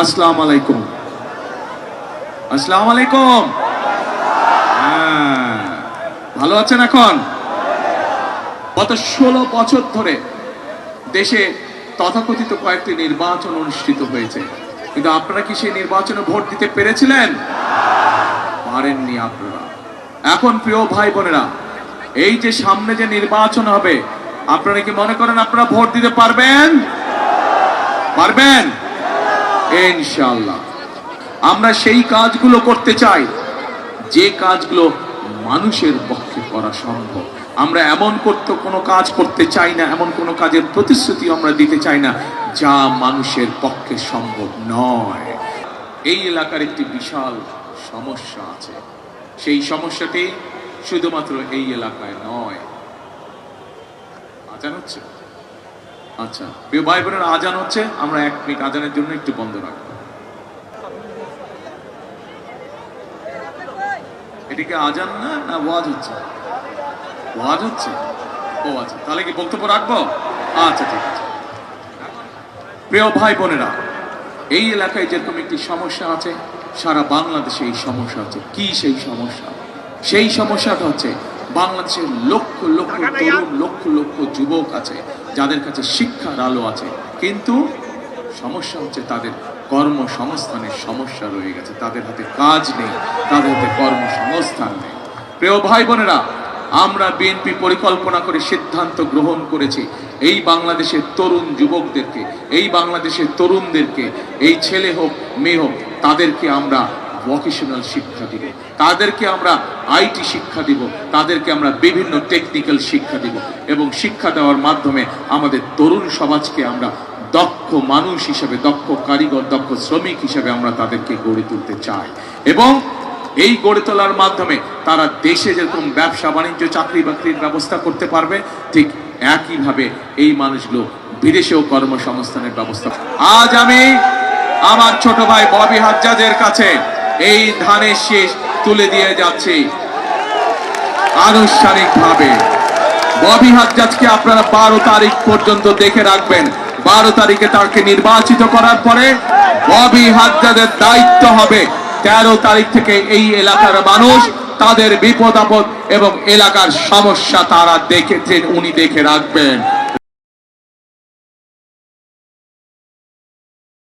আসসালামু আলাইকুম। আসসালামু আলাইকুম। ভালো আছেন? এখন গত 16 বছর ধরে দেশে তথাকথিত কয়েকটি নির্বাচন অনুষ্ঠিত হয়েছে, কিন্তু আপনারা কি সেই নির্বাচনে ভোট দিতে পেরেছিলেন? পারেননি আপনারা। এখন প্রিয় ভাই বোনেরা, এই যে সামনে যে নির্বাচন হবে, আপনারা কি মনে করেন আপনারা ভোট দিতে পারবেন? পারবেন ইনশাআল্লাহ। আমরা সেই কাজগুলো করতে চাই যে কাজগুলো মানুষের পক্ষে করা সম্ভব। আমরা এমন কোনো কাজ করতে চাই না, এমন কোনো কাজের প্রতিশ্রুতি আমরা দিতে চাই না যা মানুষের পক্ষে সম্ভব নয়। এই এলাকার একটি বিশাল সমস্যা আছে, সেই সমস্যাটি শুধুমাত্র এই এলাকায় নয়। আজান হচ্ছে? আচ্ছা প্রিয় ভাই বোনের, আজান হচ্ছে, আমরা 1 মিনিট আজানের জন্য একটু বন্ধ রাখবো। এদিকে আজান না না ওয়াজ হচ্ছে? ওয়াজ হচ্ছে? ও আচ্ছা, তাহলে কি বক্তব্য রাখবো? আচ্ছা ঠিক আছে। প্রিয় ভাই বোনেরা, এই এলাকায় যেরকম একটি সমস্যা আছে, সারা বাংলাদেশে এই সমস্যা আছে। কি সেই সমস্যা? সেই সমস্যাটা হচ্ছে বাংলাদেশের লক্ষ লক্ষ তরুণ, লক্ষ লক্ষ যুবক আছে যাদের কাছে শিক্ষার আলো আছে, কিন্তু সমস্যা হচ্ছে তাদের কর্মসংস্থানের সমস্যা রয়ে গেছে। তাদের হাতে কাজ নেই, তাদের হাতে কর্মসংস্থান নেই। প্রিয় ভাই বোনেরা, আমরা বিএনপি পরিকল্পনা করে সিদ্ধান্ত গ্রহণ করেছি এই বাংলাদেশের তরুণ যুবকদেরকে, এই বাংলাদেশের তরুণদেরকে, এই ছেলে হোক মেয়ে হোক, তাদেরকে আমরা ভোকেশনাল শিক্ষা দিব, তাদেরকে আমরা আইটি শিক্ষা দিব, তাদেরকে আমরা বিভিন্ন টেকনিক্যাল শিক্ষা দিব, এবং শিক্ষা দেওয়ার মাধ্যমে আমাদের তরুণ সমাজকে আমরা দক্ষ মানুষ হিসেবে, দক্ষ কারিগর, দক্ষ শ্রমিক হিসেবে আমরা তাদেরকে গড়ে তুলতে চাই। এবং এই গড়ে তোলার মাধ্যমে তারা দেশে যেরকম ব্যবসা বাণিজ্য, চাকরি বাকরির ব্যবস্থা করতে পারবে, ঠিক একইভাবে এই মানুষগুলো বিদেশেও কর্মসংস্থানের ব্যবস্থা। আজ আমি আমার ছোট ভাই ববি হাজ্জাজের কাছে এই ধানের শীষ তুলে দিয়ে যাচ্ছি আনুষ্ঠানিকভাবে। ববি হাজ্জাজকে আপনারা 12 তারিখ পর্যন্ত দেখে রাখবেন। 12 তারিখে তাকে নির্বাচিত করার পরে ববি হাজ্জাজের দায়িত্ব হবে 13 তারিখ থেকে এই এলাকার মানুষ তাদের বিপদ আপদ এবং এলাকার সমস্যা তারা উনি দেখে রাখবেন।